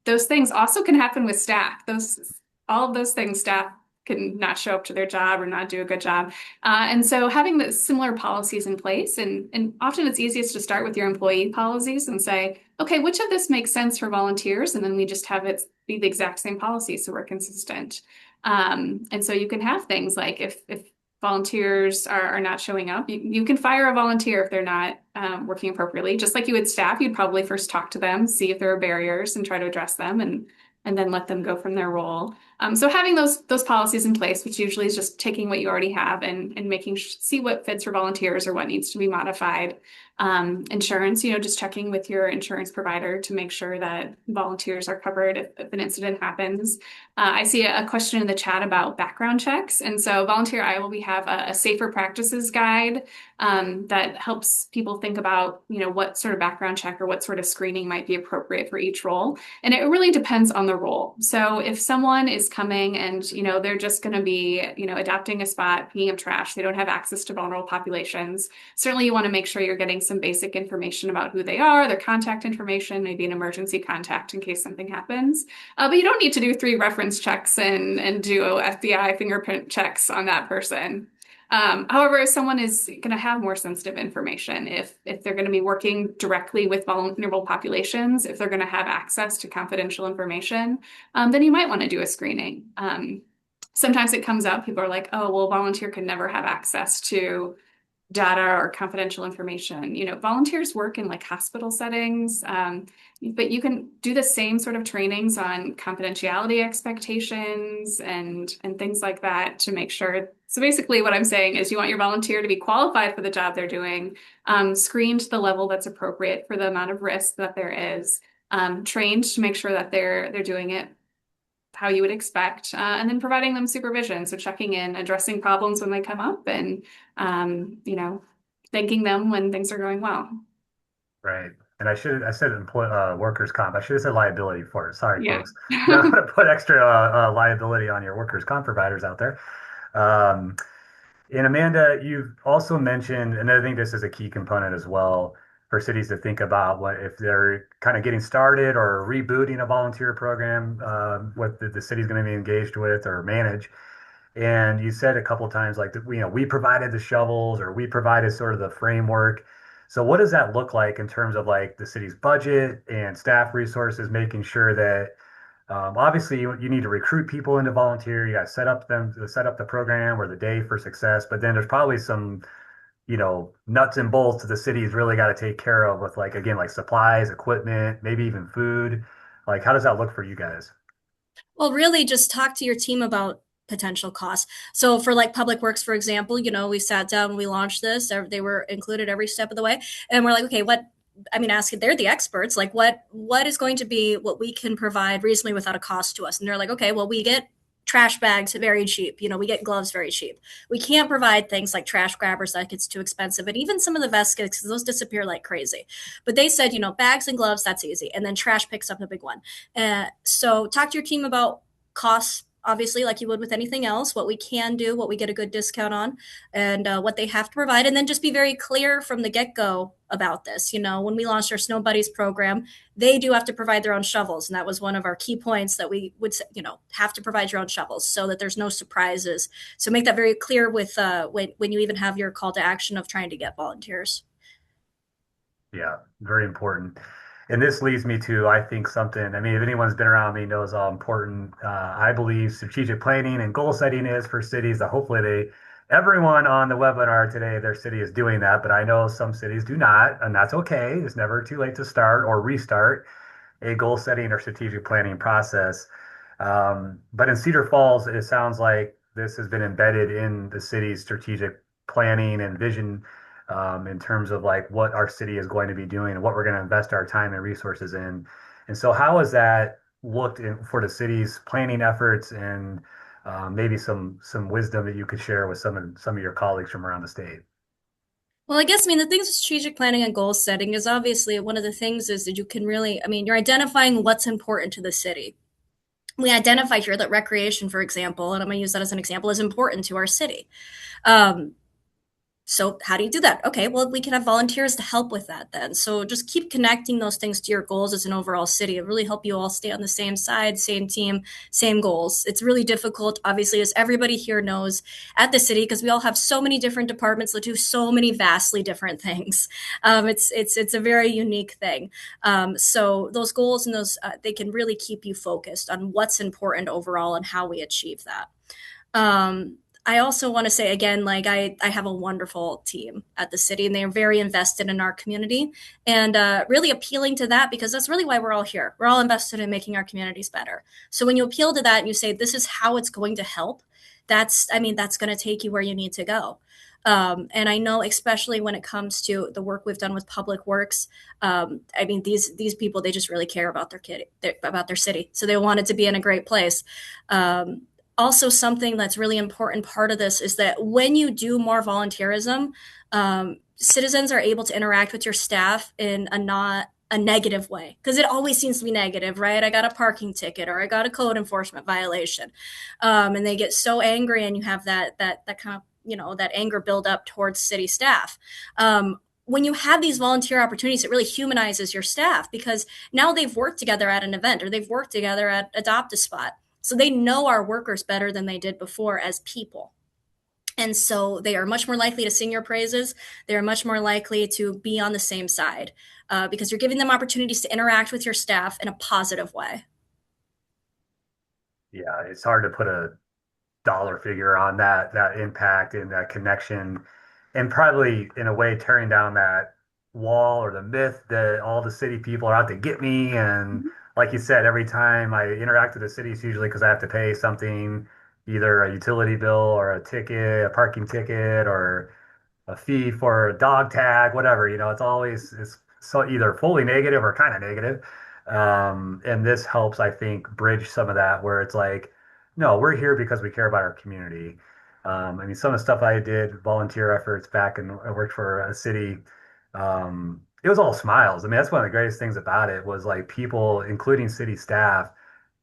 Those things also can happen with staff. Those all of those things staff can not show up to their job or not do a good job. And so having the similar policies in place, and often it's easiest to start with your employee policies and say, okay, which of this makes sense for volunteers? And then we just have it be the exact same policy so we're consistent. And so you can have things like if volunteers are not showing up, you can fire a volunteer if they're not working appropriately. Just like you would staff, you'd probably first talk to them, see if there are barriers and try to address them and then let them go from their role. So having those policies in place, which usually is just taking what you already have and making see what fits for volunteers or what needs to be modified. Insurance, just checking with your insurance provider to make sure that volunteers are covered if an incident happens. I see a question in the chat about background checks. And so Volunteer Iowa, we have a safer practices guide that helps people think about, what sort of background check or what sort of screening might be appropriate for each role. And it really depends on the role. So if someone is coming and, they're just going to be, adapting a spot, picking up trash, they don't have access to vulnerable populations, certainly you want to make sure you're getting some basic information about who they are, their contact information, maybe an emergency contact in case something happens. But you don't need to do 3 reference checks and do FBI fingerprint checks on that person. However, if someone is going to have more sensitive information, if they're going to be working directly with vulnerable populations, if they're going to have access to confidential information, then you might want to do a screening. Sometimes it comes up, people are like, oh, well, volunteer can never have access to data or confidential information. Volunteers work in like hospital settings, but you can do the same sort of trainings on confidentiality expectations and things like that to make sure. So basically what I'm saying is you want your volunteer to be qualified for the job they're doing, screened to the level that's appropriate for the amount of risk that there is, trained to make sure that they're doing it how you would expect, and then providing them supervision. So checking in, addressing problems when they come up, and thanking them when things are going well. Right. And I said workers' comp. I should have said liability for it. Sorry, Yeah. folks. You don't want to put extra liability on your workers' comp providers out there. Um, and Amanda, you've also mentioned, and I think this is a key component as well for cities to think about what if they're kind of getting started or rebooting a volunteer program, what the city's going to be engaged with or manage. And you said a couple times like, we provided the shovels or we provided sort of the framework. So what does that look like in terms of like the city's budget and staff resources, making sure that obviously you need to recruit people into volunteer. You got to set up the program or the day for success. But then there's probably some, nuts and bolts that the city's really got to take care of with like, again, like supplies, equipment, maybe even food. Like, how does that look for you guys? Well, really just talk to your team about potential costs. So for like public works, for example, we sat down and we launched this. They were included every step of the way. And we're like, okay, asking, they're the experts. Like what is going to be what we can provide reasonably without a cost to us? And they're like, okay, well, we get trash bags very cheap. We get gloves very cheap. We can't provide things like trash grabbers that gets too expensive. And even some of the vest kits, those disappear like crazy. But they said, bags and gloves, that's easy. And then trash picks up the big one. So talk to your team about costs, obviously, like you would with anything else, what we can do, what we get a good discount on, and what they have to provide. And then just be very clear from the get go about this. When we launched our Snow Buddies program, they do have to provide their own shovels. And that was one of our key points that we would, have to provide your own shovels so that there's no surprises. So make that very clear with when you even have your call to action of trying to get volunteers. Yeah, very important. And this leads me to, I think, something. I mean, if anyone's been around me knows how important I believe strategic planning and goal setting is for cities. Hopefully, everyone on the webinar today, their city is doing that. But I know some cities do not, and that's okay. It's never too late to start or restart a goal setting or strategic planning process. But in Cedar Falls, it sounds like this has been embedded in the city's strategic planning and vision in terms of like what our city is going to be doing and what we're going to invest our time and resources in. And so, how has that looked for the city's planning efforts and maybe some wisdom that you could share with some of your colleagues from around the state? Well, I guess, the things with strategic planning and goal setting is obviously one of the things is that you can really, you're identifying what's important to the city. We identify here that recreation, for example, and I'm going to use that as an example, is important to our city. Um, so how do you do that? Okay, well, we can have volunteers to help with that then. So just keep connecting those things to your goals as an overall city. It really help you all stay on the same side, same team, same goals. It's really difficult, obviously, as everybody here knows at the city, because we all have so many different departments that do so many vastly different things. It's a very unique thing. So those goals and those they can really keep you focused on what's important overall and how we achieve that. I also want to say again, like I have a wonderful team at the city, and they are very invested in our community, and really appealing to that because that's really why we're all here. We're all invested in making our communities better. So when you appeal to that and you say this is how it's going to help, I mean, that's going to take you where you need to go. And I know, especially when it comes to the work we've done with public works, I mean, these people they just really care about about their city, so they want it to be in a great place. Um, Also, something that's really important part of this is that when you do more volunteerism, citizens are able to interact with your staff in a not a negative way because it always seems to be negative, right? I got a parking ticket or I got a code enforcement violation, and they get so angry, and you have that kind of that anger build up towards city staff. When you have these volunteer opportunities, it really humanizes your staff because now they've worked together at an event or they've worked together at Adopt a Spot, so they know our workers better than they did before as people. And so they are much more likely to sing your praises. They are much more likely to be on the same side because you're giving them opportunities to interact with your staff in a positive way. Yeah, it's hard to put a dollar figure on that impact and that connection, and probably in a way tearing down that wall or the myth that all the city people are out to get me. And like you said, every time I interact with the city, it's usually because I have to pay something, either a utility bill or a ticket, a parking ticket, or a fee for a dog tag, whatever. It's always it's so either fully negative or kind of negative. And this helps, I think, bridge some of that where it's like, no, we're here because we care about our community. I mean, some of the stuff I did, volunteer efforts back and I worked for a city. It was all smiles. I mean, that's one of the greatest things about it was like people, including city staff,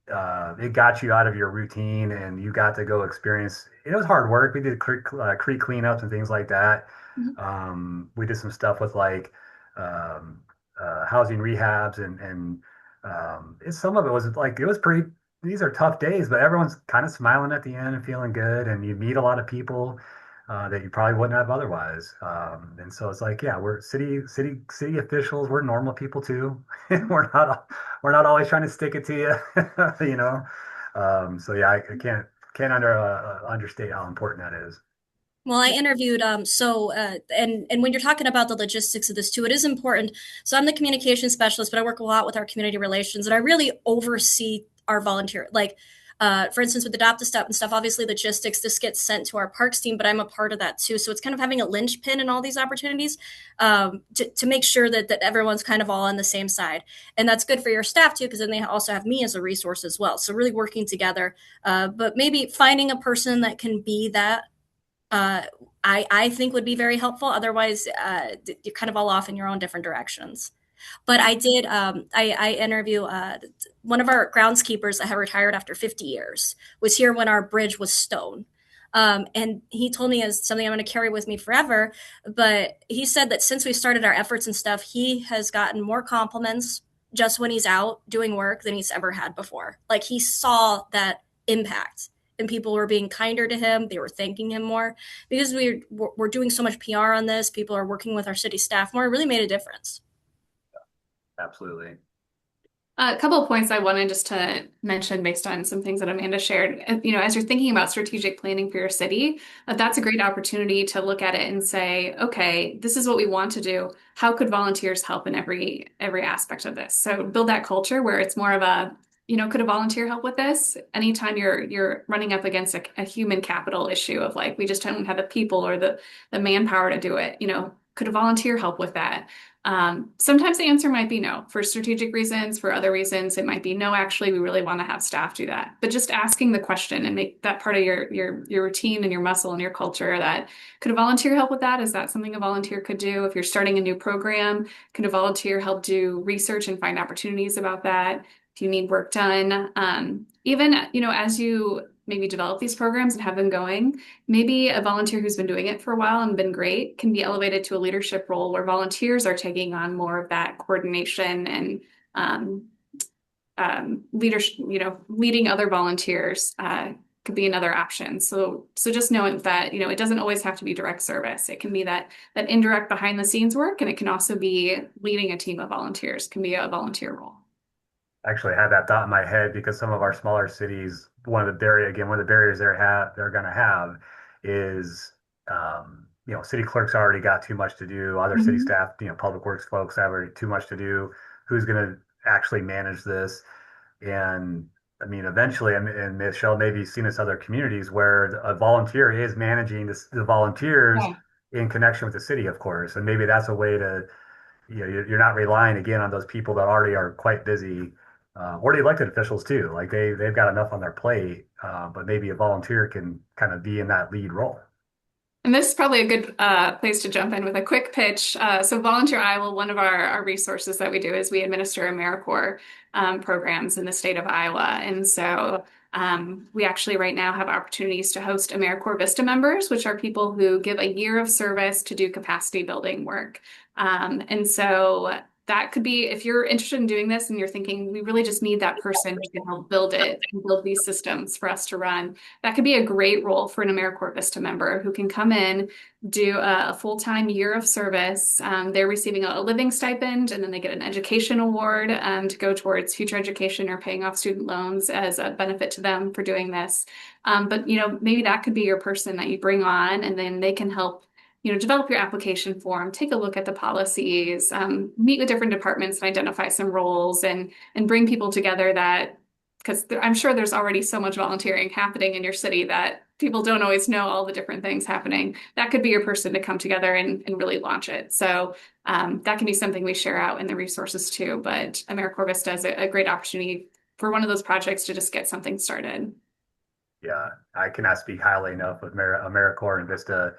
it got you out of your routine and you got to go experience. It was hard work. We did creek cleanups and things like that. Mhm. We did some stuff with like um, housing rehabs some of it was like it was pretty. These are tough days, but everyone's kind of smiling at the end and feeling good, and you meet a lot of people that you probably wouldn't have otherwise. And so it's like, yeah, we're city officials. We're normal people too. We're not always trying to stick it to you, you know. So yeah, I can't understate how important that is. Well, I interviewed and when you're talking about the logistics of this too, it is important. So I'm the communication specialist, but I work a lot with our community relations, and I really oversee our volunteer. Like, for instance, with Adopt a Step and stuff, obviously logistics this gets sent to our parks team, but I'm a part of that too. So it's kind of having a linchpin in all these opportunities to make sure that everyone's kind of all on the same side, and that's good for your staff too, because then they also have me as a resource as well. So really working together, but maybe finding a person that can be that uh, I think would be very helpful. Otherwise, you're kind of all off in your own different directions. But I did. I interview one of our groundskeepers that had retired after 50 years. Was here when our bridge was stone, and he told me as something I'm going to carry with me forever. But he said that since we started our efforts and stuff, he has gotten more compliments just when he's out doing work than he's ever had before. Like he saw that impact, and people were being kinder to him. They were thanking him more because we're doing so much PR on this. People are working with our city staff more. It really made a difference. Absolutely. A couple of points I wanted just to mention based on some things that Amanda shared. As you're thinking about strategic planning for your city, that's a great opportunity to look at it and say, okay, this is what we want to do. How could volunteers help in every aspect of this? So build that culture where it's more of a, could a volunteer help with this? Anytime you're running up against a human capital issue of like, we just don't have the people or the manpower to do it, could a volunteer help with that? Sometimes the answer might be no. For strategic reasons, for other reasons, it might be no, actually, we really want to have staff do that. But just asking the question and make that part of your routine and your muscle and your culture that could a volunteer help with that? Is that something a volunteer could do? If you're starting a new program, could a volunteer help do research and find opportunities about that? If you need work done, even, as you maybe develop these programs and have them going, maybe a volunteer who's been doing it for a while and been great can be elevated to a leadership role where volunteers are taking on more of that coordination and um, leadership, leading other volunteers could be another option. So just knowing that, it doesn't always have to be direct service. It can be that indirect behind the scenes work, and it can also be leading a team of volunteers, can be a volunteer role. Actually had that thought in my head because some of our smaller cities, one of the barriers they're going to have is, city clerks already got too much to do. Other city Mhm. staff, public works folks have already too much to do. Who's going to actually manage this? And I mean, eventually, and Michelle, maybe you've seen this other communities where a volunteer is managing the volunteers Yeah. in connection with the city, of course. And maybe that's a way to, you're not relying again on those people that already are quite busy, or the elected officials too. Like they've got enough on their plate, but maybe a volunteer can kind of be in that lead role. And this is probably a good place to jump in with a quick pitch. So, Volunteer Iowa, one of our resources that we do is we administer AmeriCorps programs in the state of Iowa. And so, we actually right now have opportunities to host AmeriCorps Vista members, which are people who give a year of service to do capacity building work. And so, that could be if you're interested in doing this and you're thinking, we really just need that person who can help build it and build these systems for us to run. That could be a great role for an AmeriCorps Vista member who can come in, do a full-time year of service. They're receiving a living stipend, and then they get an education award to go towards future education or paying off student loans as a benefit to them for doing this. But maybe that could be your person that you bring on, and then they can help. Develop your application form, take a look at the policies, meet with different departments and identify some roles and bring people together that because I'm sure there's already so much volunteering happening in your city that people don't always know all the different things happening. That could be your person to come together and really launch it. So that can be something we share out in the resources too. But AmeriCorps Vista is a great opportunity for one of those projects to just get something started. Yeah, I cannot speak highly enough of AmeriCorps and Vista.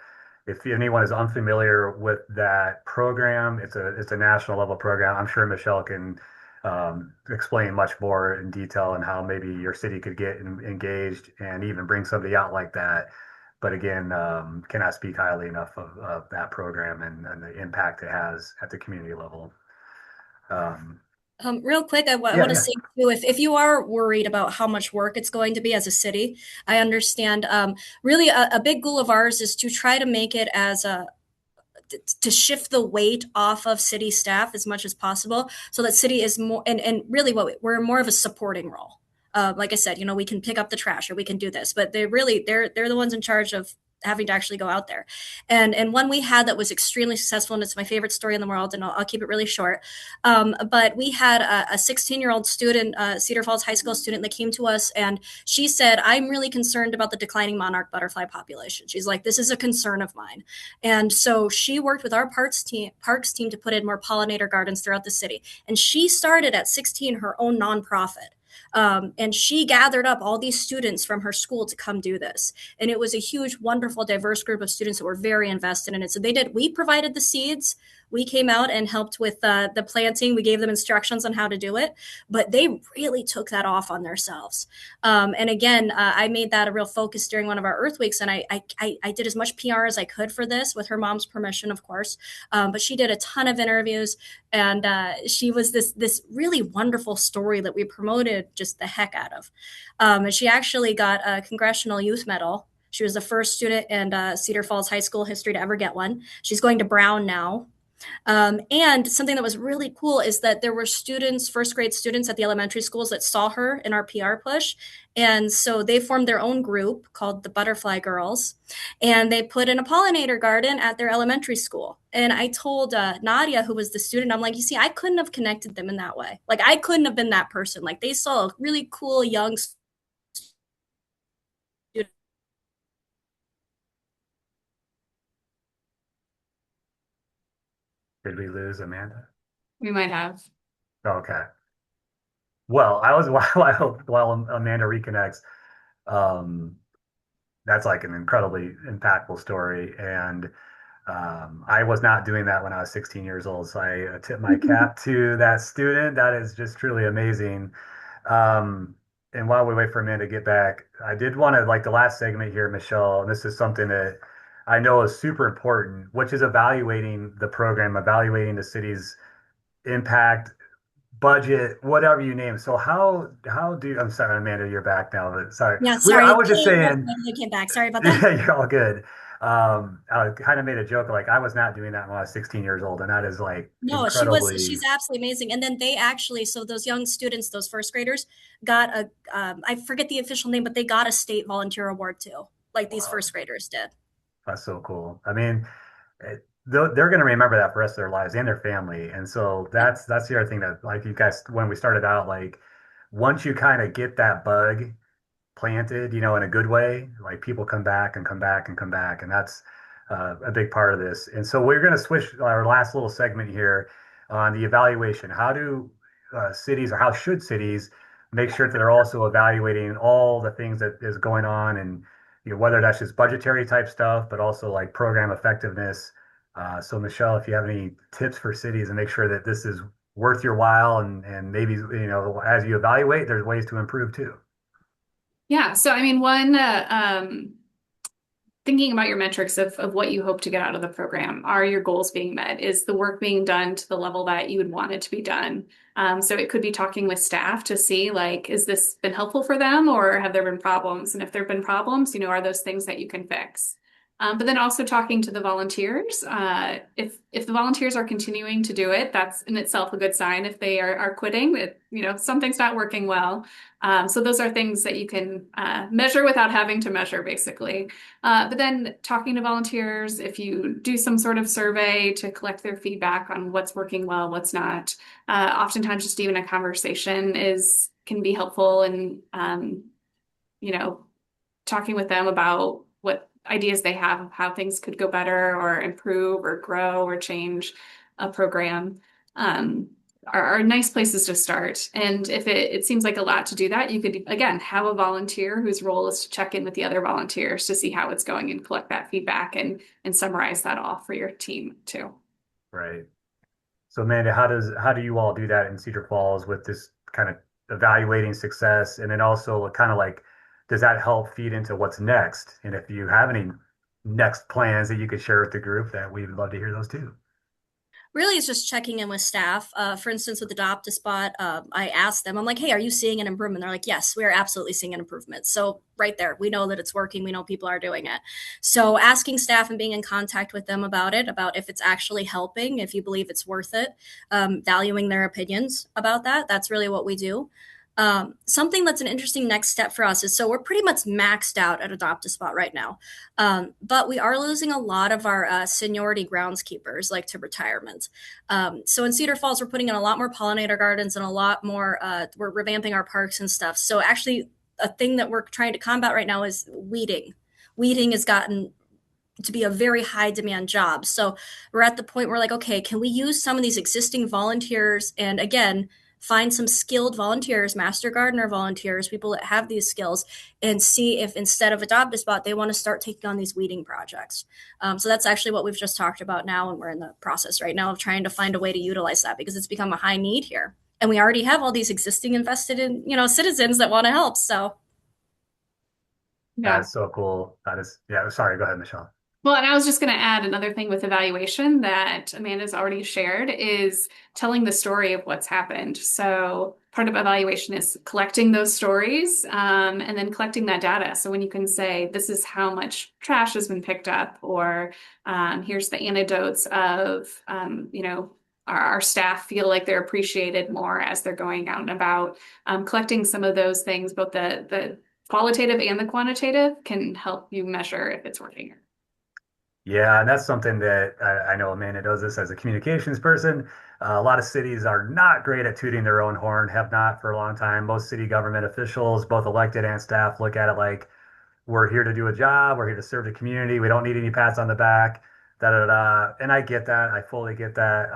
If anyone is unfamiliar with that program, it's a national level program. I'm sure Michelle can explain much more in detail on how maybe your city could get engaged and even bring somebody out like that. But again, cannot speak highly enough of that program and the impact it has at the community level. Um, Real quick, I yeah, want to yeah. say too, if you are worried about how much work it's going to be as a city, I understand. Really, a big goal of ours is to try to make it as a to shift the weight off of city staff as much as possible so that city is more and really we're more of a supporting role. Like I said, we can pick up the trash or we can do this, but they're the ones in charge of having to actually go out there. And one we had that was extremely successful, and it's my favorite story in the world, and I'll keep it really short. But we had a 16-year-old student, Cedar Falls High School student, that came to us, and she said, "I'm really concerned about the declining monarch butterfly population." She's like, "This is a concern of mine." And so she worked with our parks team to put in more pollinator gardens throughout the city. And she started at 16 her own nonprofit. And she gathered up all these students from her school to come do this. And it was a huge, wonderful, diverse group of students that were very invested in it. So we provided the seeds. We came out and helped with the planting. We gave them instructions on how to do it, but they really took that off on themselves. And again, I made that a real focus during one of our Earth Weeks, and I did as much PR as I could for this with her mom's permission, of course. But she did a ton of interviews, and she was this really wonderful story that we promoted just the heck out of. And she actually got a Congressional Youth Medal. She was the first student in Cedar Falls High School history to ever get one. She's going to Brown now. And something that was really cool is that there were students, first grade students at the elementary schools that saw her in our PR push. And so they formed their own group called the Butterfly Girls. And they put in a pollinator garden at their elementary school. And I told Nadia, who was the student, I'm like, you see, I couldn't have connected them in that way. Like, I couldn't have been that person. Like, they saw a really cool young student. Did we lose Amanda? We might have. Okay. Well, I was while Amanda reconnects. Um, that's like an incredibly impactful story, and I was not doing that when I was 16 years old. So I tip my cap to that student. That is just truly amazing. Um, and while we wait for Amanda to get back, I did want to like the last segment here, Michelle, and this is something that I know is super important, which is evaluating the program, evaluating the city's impact budget, whatever you name. So how do I'm sorry, Amanda, you're back now, but sorry. Yeah, I sorry, was just saying, I came back. Sorry about that. yeah, you're all good. I kind of made a joke like I was not doing that when I was 16 years old, and that is like No, incredibly she's absolutely amazing. And then they actually, so those young students, those first graders got I forget the official name, but they got a state volunteer award too. like these Wow, first graders did. that's so cool. I mean, they're going to remember that for the rest of their lives and their family. And so Yeah. that's the other thing that like you guys when we started out, like once you kind of get that bug planted, in a good way, like people come back and come back and come back, and that's a big part of this. And so we're going to switch our last little segment here on the evaluation. How do cities, or how should cities make sure that they're also evaluating all the things that is going on, and whether that's just budgetary type stuff, but also like program effectiveness. So Michelle, if you have any tips for cities and make sure that this is worth your while, and maybe as you evaluate, there's ways to improve too. Yeah. So, I mean, one, thinking about your metrics of what you hope to get out of the program. Are your goals being met? Is the work being done to the level that you would want it to be done? So it could be talking with staff to see like, is this been helpful for them or have there been problems? And if there have been problems, are those things that you can fix? But then also talking to the volunteers. If the volunteers are continuing to do it, that's in itself a good sign. If they are quitting, something's not working well. So those are things that you can measure without having to measure, basically. But then talking to volunteers, if you do some sort of survey to collect their feedback on what's working well, what's not, oftentimes just even a conversation can be helpful in, you know, talking with them about what ideas they have of how things could go better or improve or grow or change a program. Um, are nice places to start. And if it seems like a lot to do that, you could, again, have a volunteer whose role is to check in with the other volunteers to see how it's going and collect that feedback and summarize that all for your team too. Right. So Amanda, how do you all do that in Cedar Falls with this kind of evaluating success, and then also kind of like does that help feed into what's next? And if you have any next plans that you could share with the group, that we would love to hear those too. Really, it's just checking in with staff. For instance, with Adopt a Spot, I asked them, I'm like, hey, are you seeing an improvement? They're like, yes, we are absolutely seeing an improvement. So, right there, we know that it's working. We know people are doing it. So, asking staff and being in contact with them about it, about if it's actually helping, if you believe it's worth it, valuing their opinions about that. That's really what we do. Something that's an interesting next step for us is so we're pretty much maxed out at Adopt a Spot right now. But we are losing a lot of our seniority groundskeepers, like to retirement. So in Cedar Falls, we're putting in a lot more pollinator gardens and a lot more, we're revamping our parks and stuff. So actually, a thing that we're trying to combat right now is weeding. Weeding has gotten to be a very high demand job. So we're at the point where, like, okay, can we use some of these existing volunteers and again, find some skilled volunteers, master gardener volunteers, people that have these skills, and see if instead of Adopt a Spot, they want to start taking on these weeding projects. So that's actually what we've just talked about now, and we're in the process right now of trying to find a way to utilize that because it's become a high need here, and we already have all these existing invested in citizens that want to help. So That Yeah. is so cool. That is, yeah. Sorry, go ahead, Michelle. Well, and I was just going to add another thing with evaluation that Amanda's already shared is telling the story of what's happened. So part of evaluation is collecting those stories and then collecting that data. So when you can say, this is how much trash has been picked up, or here's the anecdotes of, our staff feel like they're appreciated more as they're going out and about. Collecting some of those things, both the qualitative and the quantitative, can help you measure if it's working. Yeah, and that's something that I know Amanda does this as a communications person. A lot of cities are not great at tooting their own horn, have not for a long time. Most city government officials, both elected and staff, look at it like we're here to do a job. We're here to serve the community. We don't need any pats on the back. Da da da. And I get that. I fully get that.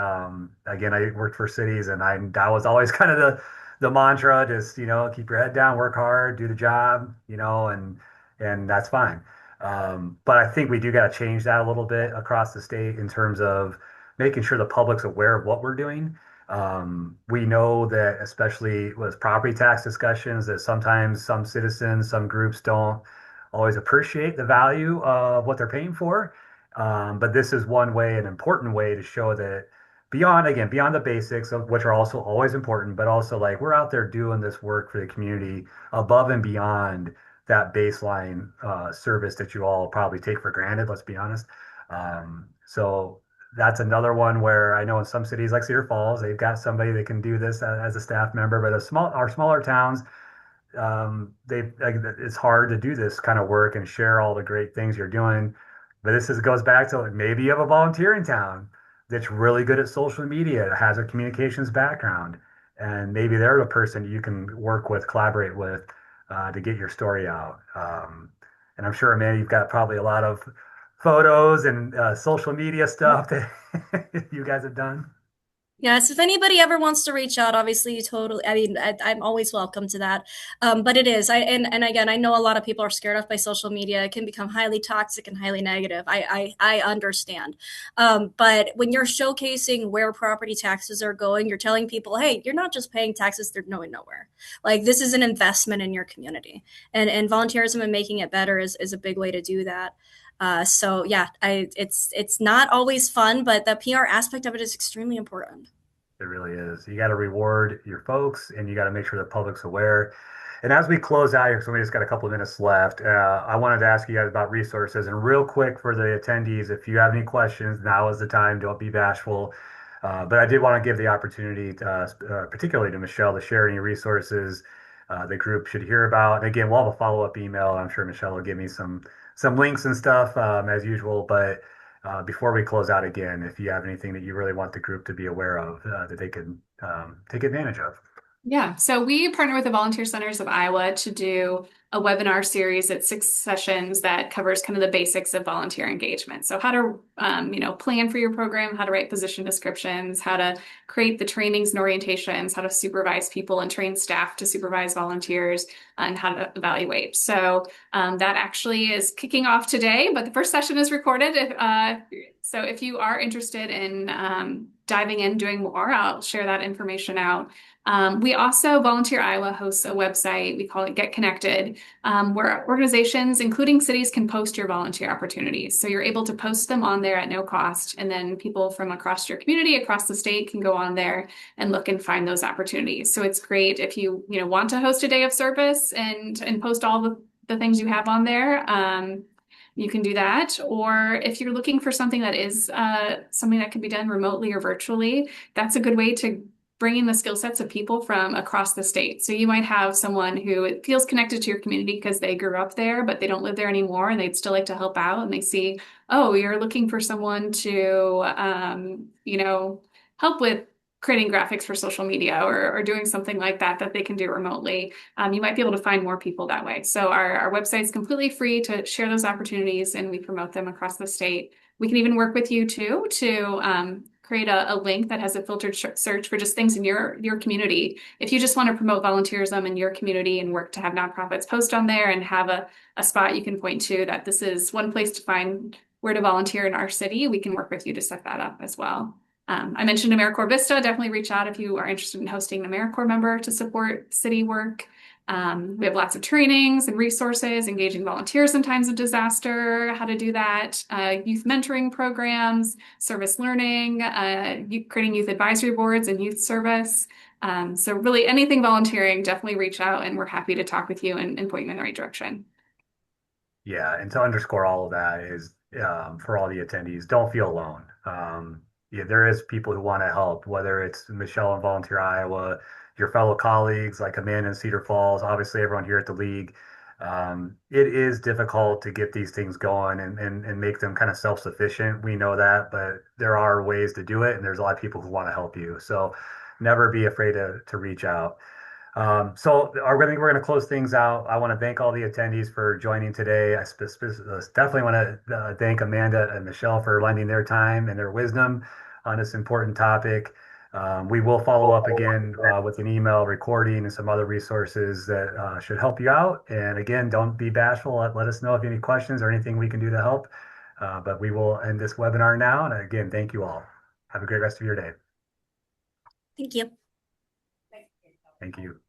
Again, I worked for cities, and that was always kind of the mantra. Just keep your head down, work hard, do the job. And that's fine. But I think we do got to change that a little bit across the state in terms of making sure the public's aware of what we're doing. We know that, especially with property tax discussions, that sometimes some citizens, some groups don't always appreciate the value of what they're paying for. But this is one way, an important way to show that beyond the basics of which are also always important, but also like we're out there doing this work for the community above and beyond that baseline service that you all probably take for granted, let's be honest. So that's another one where I know in some cities like Cedar Falls, they've got somebody that can do this as a staff member, but our smaller towns, it's hard to do this kind of work and share all the great things you're doing. But goes back to maybe you have a volunteer in town that's really good at social media, has a communications background, and maybe they're the person you can work with, collaborate with, to get your story out. And I'm sure, man, you've got probably a lot of photos and social media stuff that you guys have done. Yes, if anybody ever wants to reach out, obviously, you totally. I mean, I'm always welcome to that. But it is. And again, I know a lot of people are scared off by social media. It can become highly toxic and highly negative. I understand. But when you're showcasing where property taxes are going, you're telling people, hey, you're not just paying taxes; they're going nowhere. Like this is an investment in your community, and volunteerism and making it better is a big way to do that. So yeah, it's not always fun, but the PR aspect of it is extremely important. It really is. You got to reward your folks and you got to make sure the public's aware. And as we close out here, so we just got a couple of minutes left, I wanted to ask you guys about resources. And real quick for the attendees, if you have any questions, now is the time. Don't be bashful. But I did want to give the opportunity, particularly to Michelle, to share any resources the group should hear about. And again, we'll have a follow-up email. I'm sure Michelle will give me some links and stuff as usual. But before we close out again, if you have anything that you really want the group to be aware of that they can take advantage of. Yeah, so we partner with the Volunteer Centers of Iowa to do a webinar series at 6 sessions that covers kind of the basics of volunteer engagement. So how to, plan for your program, how to write position descriptions, how to create the trainings and orientations, how to supervise people and train staff to supervise volunteers, and how to evaluate. So that actually is kicking off today, but the first session is recorded. So if you are interested in diving in, doing more, I'll share that information out. We also, Volunteer Iowa hosts a website, we call it Get Connected, where organizations, including cities, can post your volunteer opportunities. So you're able to post them on there at no cost, and then people from across your community, across the state, can go on there and look and find those opportunities. So it's great if you want to host a day of service and post all the things you have on there. You can do that. Or if you're looking for something that is something that can be done remotely or virtually, that's a good way to bring in the skill sets of people from across the state. So you might have someone who feels connected to your community because they grew up there, but they don't live there anymore and they'd still like to help out. And they see, oh, you're looking for someone to, help with creating graphics for social media or doing something like that that they can do remotely. You might be able to find more people that way. So our website's completely free to share those opportunities and we promote them across the state. We can even work with you too to create a link that has a filtered search for just things in your community. If you just want to promote volunteerism in your community and work to have nonprofits post on there and have a spot you can point to that this is one place to find where to volunteer in our city, we can work with you to set that up as well. I mentioned AmeriCorps Vista. Definitely reach out if you are interested in hosting an AmeriCorps member to support city work. We have lots of trainings and resources, engaging volunteers in times of disaster, how to do that, youth mentoring programs, service learning, creating youth advisory boards and youth service. So really anything volunteering, definitely reach out and we're happy to talk with you and point you in the right direction. Yeah, and to underscore all of that is for all the attendees, don't feel alone. Yeah, there is people who want to help, whether it's Michelle and Volunteer Iowa, your fellow colleagues like Amanda in Cedar Falls, obviously everyone here at the league. It is difficult to get these things going and make them kind of self-sufficient. We know that, but there are ways to do it, and there's a lot of people who want to help you. So never be afraid to reach out. I think we're going to close things out. I want to thank all the attendees for joining today. Definitely want to thank Amanda and Michelle for lending their time and their wisdom on this important topic. We will follow up again with an email recording and some other resources that should help you out. And again, don't be bashful. Let us know if you have any questions or anything we can do to help. But we will end this webinar now. And again, thank you all. Have a great rest of your day. Thank you. Thank you.